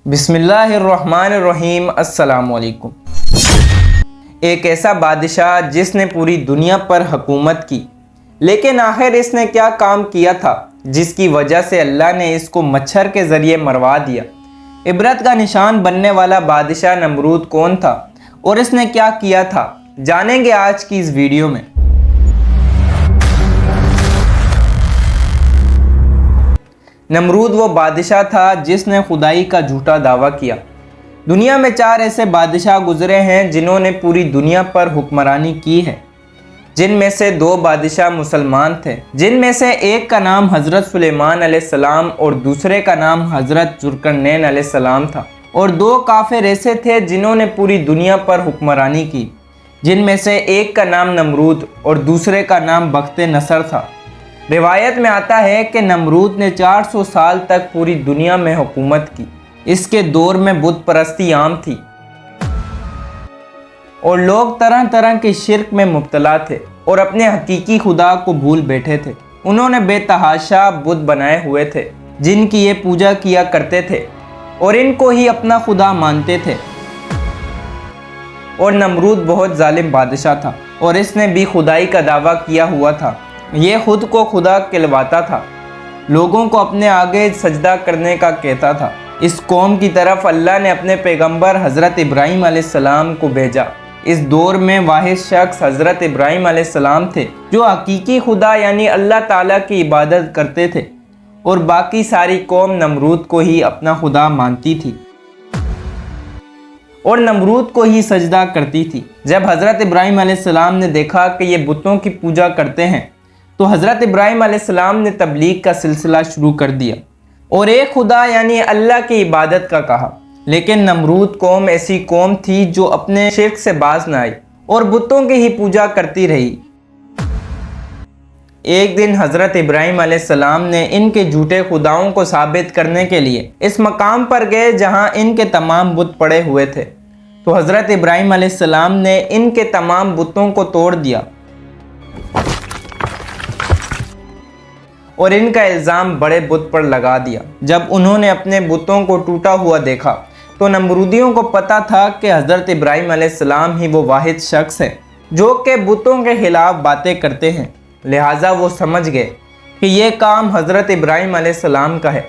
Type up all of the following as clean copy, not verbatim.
बिस्मिल्लाहिर्रहमानिर्रहीम। अस्सलाम वालेकुम। एक ऐसा बादशाह जिसने पूरी दुनिया पर हुकूमत की, लेकिन आखिर इसने क्या काम किया था जिसकी वजह से अल्लाह ने इसको मच्छर के ज़रिए मरवा दिया। इबरत का निशान बनने वाला बादशाह नमरूद कौन था और इसने क्या किया था, जानेंगे आज की इस वीडियो में। नमरूद वो बादशाह था जिसने खुदाई का झूठा दावा किया। दुनिया में 4 ऐसे बादशाह गुजरे हैं जिन्होंने पूरी दुनिया पर हुक्मरानी की है, जिनमें से 2 बादशाह मुसलमान थे, जिनमें से एक का नाम हज़रत सुलेमान अलैहिस्सलाम और दूसरे का नाम हज़रत जुल्करनैन अलैहिस्सलाम था। और 2 काफिर ऐसे थे जिन्होंने पूरी दुनिया पर हुक्मरानी की, जिनमें से एक का नाम नमरूद और दूसरे का नाम बख्त नसर था। रिवायत में आता है कि नमरूद ने 400 साल तक पूरी दुनिया में हुकूमत की। इसके दौर में बुत परस्ती आम थी और लोग तरह तरह के शिर्क में मुब्तला थे और अपने हकीकी खुदा को भूल बैठे थे। उन्होंने बेतहाशा बुत बनाए हुए थे जिनकी ये पूजा किया करते थे और इनको ही अपना खुदा मानते थे। और नमरूद बहुत जालिम बादशाह था और इसने भी खुदाई का दावा किया हुआ था। ये खुद को खुदा कहलवाता था, लोगों को अपने आगे सजदा करने का कहता था। इस कौम की तरफ अल्लाह ने अपने पैगंबर हज़रत इब्राहीम अलैहिस्सलाम को भेजा। इस दौर में वाहिद शख्स हज़रत इब्राहीम अलैहिस्सलाम थे जो हकीकी खुदा यानी अल्लाह ताला की इबादत करते थे और बाकी सारी कौम नमरूद को ही अपना खुदा मानती थी और नमरूद को ही सजदा करती थी। जब हज़रत इब्राहीम अलैहिस्सलाम ने देखा कि ये बुतों की पूजा करते हैं तो हज़रत इब्राहीम अलैहिस्सलाम ने तबलीग का सिलसिला शुरू कर दिया और एक खुदा यानी अल्लाह की इबादत का कहा। लेकिन नमरूद कौम ऐसी कौम थी जो अपने शिर्क से बाज न आई और बुतों की ही पूजा करती रही। एक दिन हज़रत इब्राहीम अलैहिस्सलाम ने इनके झूठे खुदाओं को साबित करने के लिए इस मकाम पर गए जहां इनके तमाम बुत पड़े हुए थे। तो हज़रत इब्राहीम अलैहिस्सलाम ने इनके तमाम बुतों को तोड़ दिया और इनका इल्ज़ाम बड़े बुत पर लगा दिया। जब उन्होंने अपने बुतों को टूटा हुआ देखा तो नमरूदियों को पता था कि हज़रत इब्राहीम अलैहिस्सलाम ही वो वाहिद शख्स है जो कि बुतों के ख़िलाफ़ बातें करते हैं। लिहाजा वो समझ गए कि ये काम हज़रत इब्राहीम अलैहिस्सलाम का है।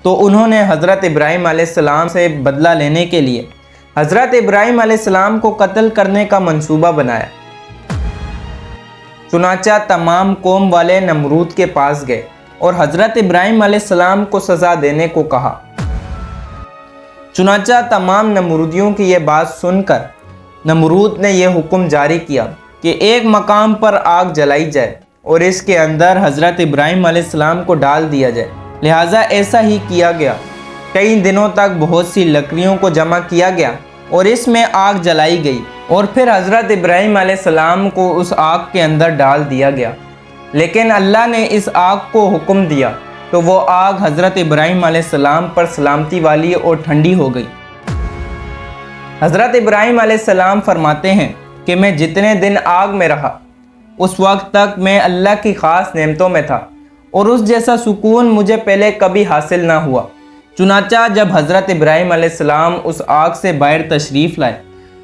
तो उन्होंने हज़रत इब्राहीम अलैहिस्सलाम से बदला लेने के लिए हज़रत इब्राहीम अलैहिस्सलाम को कत्ल करने का मंसूबा बनाया। चुनाचा तमाम कौम वाले नमरूद के पास गए और हज़रत इब्राहीम अलैहिस्सलाम को सज़ा देने को कहा। चुनाचा तमाम नमरूदियों की ये बात सुनकर नमरूद ने यह हुक्म जारी किया कि एक मकाम पर आग जलाई जाए और इसके अंदर हज़रत इब्राहीम अलैहिस्सलाम को डाल दिया जाए। लिहाजा ऐसा ही किया गया। कई दिनों तक बहुत सी लकड़ियों को जमा किया गया और इसमें आग जलाई गई और फिर हज़रत इब्राहीम अलैहिस्सलाम को उस आग के अंदर डाल दिया गया। लेकिन अल्लाह ने इस आग को हुक्म दिया तो वो आग हज़रत इब्राहीम अलैहिस्सलाम पर सलामती वाली और ठंडी हो गई। हज़रत इब्राहीम अलैहिस्सलाम फरमाते हैं कि मैं जितने दिन आग में रहा उस वक्त तक मैं अल्लाह की ख़ास नेमतों में था और उस जैसा सुकून मुझे पहले कभी हासिल ना हुआ। चुनाचा जब हज़रत इब्राहीम अलैहिस्सलाम उस आग से बाहर तशरीफ़ लाए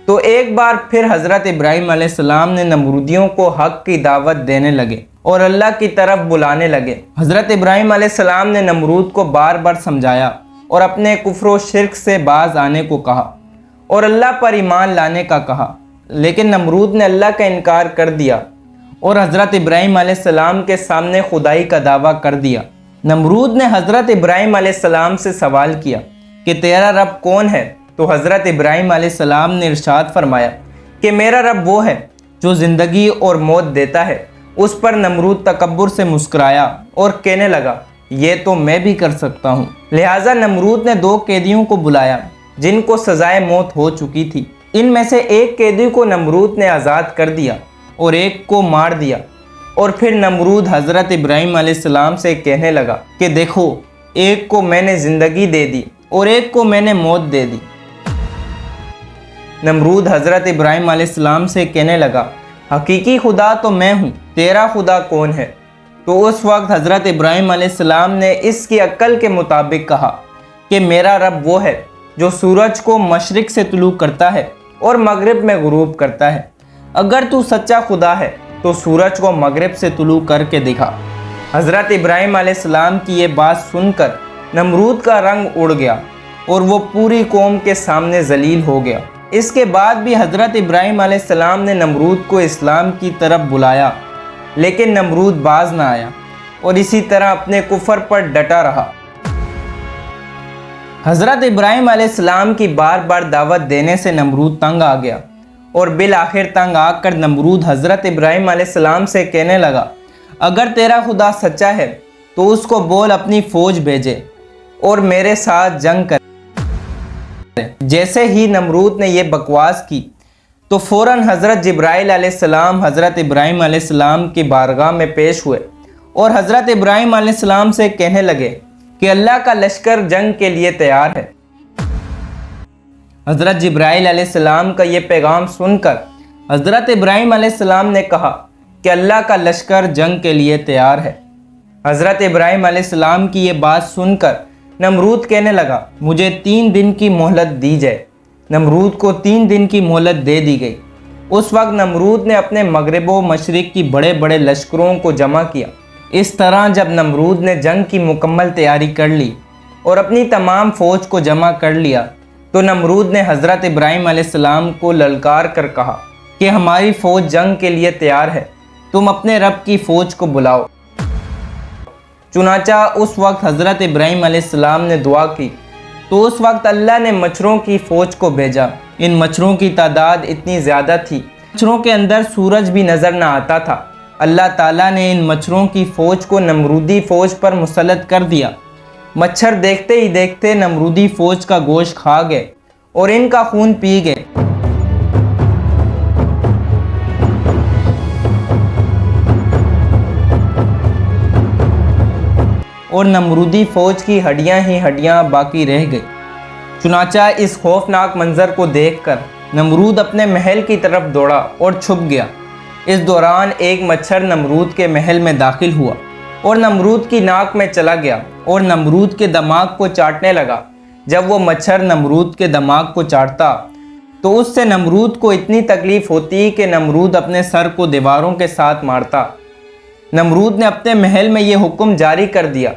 तो एक बार फिर हज़रत इब्राहीम अलैहिस्सलाम ने नमरूदियों को हक़ की दावत देने लगे और अल्लाह की तरफ बुलाने लगे। हज़रत इब्राहीम अलैहिस्सलाम ने नमरूद को बार बार समझाया और अपने कुफ्र व शिर्क से बाज आने को कहा और अल्लाह पर ईमान लाने का कहा। लेकिन नमरूद ने अल्लाह का इनकार कर दिया और हज़रत इब्राहीम अलैहिस्सलाम के सामने खुदाई का दावा कर दिया। नमरूद ने हज़रत इब्राहीम अलैहिस्सलाम से सवाल किया कि तेरा रब कौन है? तो हज़रत इब्राहीम अलैहिस्सलाम ने इरशाद फरमाया कि मेरा रब वो है जो ज़िंदगी और मौत देता है। उस पर नमरूद तकब्बुर से मुस्कुराया और कहने लगा, ये तो मैं भी कर सकता हूँ। लिहाजा नमरूद ने 2 कैदियों को बुलाया जिनको सज़ाए मौत हो चुकी थी। इनमें से एक कैदी को नमरूद ने आज़ाद कर दिया और एक को मार दिया। और फिर नमरूद हज़रत इब्राहीम अलैहिस्सलाम से कहने लगा कि देखो, एक को मैंने ज़िंदगी दे दी और एक को मैंने मौत दे दी। नमरूद हज़रत इब्राहीम अलैहिस्सलाम से कहने लगा, हकीकी खुदा तो मैं हूँ, तेरा खुदा कौन है? तो उस वक्त हज़रत इब्राहीम अलैहिस्सलाम ने इसकी अक्ल के मुताबिक कहा कि मेरा रब वो है जो सूरज को मशरिक से तुलू करता है और मगरिब में गुरूब करता है। अगर तू सच्चा खुदा है तो सूरज को मगरिब से तुलू करके दिखा। हज़रत इब्राहीम अलैहिस्सलाम की ये बात सुनकर नमरूद का रंग उड़ गया और वो पूरी कौम के सामने जलील हो गया। इसके बाद भी हज़रत इब्राहीम अलैहिस्सलाम ने नमरूद को इस्लाम की तरफ बुलाया, लेकिन नमरूद बाज ना आया और इसी तरह अपने कुफर पर डटा रहा। हज़रत इब्राहीम अलैहिस्सलाम की बार बार दावत देने से नमरूद तंग आ गया और बिल आखिर तंग आकर नमरूद हज़रत इब्राहीम अलैहिस्सलाम से कहने लगा, अगर तेरा खुदा सच्चा है तो उसको बोल अपनी फ़ौज भेजे और मेरे साथ जंग करे। जैसे ही नमरूद ने यह बकवास की तो फ़ौरन हज़रत जिब्राइल अलैहिस्सलाम हज़रत इब्राहीम अलैहिस्सलाम की बारगाह में पेश हुए और हज़रत इब्राहीम अलैहिस्सलाम से कहने लगे कि अल्लाह का लश्कर जंग के लिए तैयार है। हज़रत जिब्राइल अलैहिस्सलाम का ये पैगाम सुनकर हज़रत इब्राहीम अलैहिस्सलाम ने कहा कि अल्लाह का लश्कर जंग के लिए तैयार है। हज़रत इब्राहीम अलैहिस्सलाम की ये बात सुनकर नमरूद कहने लगा, मुझे 3 दिन की मोहलत दी जाए। नमरूद को 3 दिन की मोहलत दे दी गई। उस वक्त नमरूद ने अपने मगरिब व मशरिक की बड़े बड़े लश्करों को जमा किया। इस तरह जब नमरूद ने जंग की मुकम्मल तैयारी कर ली और अपनी तमाम फ़ौज को जमा कर लिया तो नमरूद ने हज़रत इब्राहीम अलैहिस्सलाम को ललकार कर कहा कि हमारी फ़ौज जंग के लिए तैयार है, तुम अपने रब की फ़ौज को बुलाओ। चुनाचा उस वक्त हज़रत इब्राहीम अलैहिस्सलाम ने दुआ की तो उस वक्त अल्लाह ने मच्छरों की फ़ौज को भेजा। इन मच्छरों की तादाद इतनी ज़्यादा थी, मच्छरों के अंदर सूरज भी नज़र न आता था। अल्लाह ताला ने इन मच्छरों की फ़ौज को नमरूदी फ़ौज पर मुसल्लत कर दिया। मच्छर देखते ही देखते नमरूदी फ़ौज का गोश्त खा गए और इनका खून पी गए। और नमरूदी फ़ौज की हड्डियां ही हड्डियां बाकी रह गई। चुनाचा इस खौफनाक मंज़र को देखकर नमरूद अपने महल की तरफ दौड़ा और छुप गया। इस दौरान एक मच्छर नमरूद के महल में दाखिल हुआ और नमरूद की नाक में चला गया और नमरूद के दिमाग को चाटने लगा। जब वो मच्छर नमरूद के दिमाग को चाटता तो उससे नमरूद को इतनी तकलीफ़ होती कि नमरूद अपने सर को दीवारों के साथ मारता। नमरूद ने अपने महल में ये हुक्म जारी कर दिया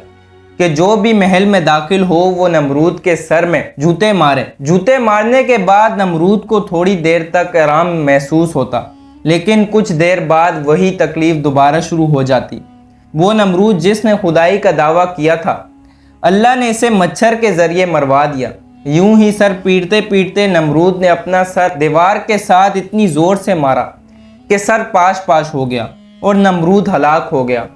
कि जो भी महल में दाखिल हो वो नमरूद के सर में जूते मारे। जूते मारने के बाद नमरूद को थोड़ी देर तक आराम महसूस होता, लेकिन कुछ देर बाद वही तकलीफ़ दोबारा शुरू हो जाती। वो नमरूद जिसने खुदाई का दावा किया था, अल्लाह ने इसे मच्छर के ज़रिए मरवा दिया। यूं ही सर पीटते पीटते नमरूद ने अपना सर दीवार के साथ इतनी ज़ोर से मारा कि सर पाश पाश हो गया और नमरूद हलाक हो गया।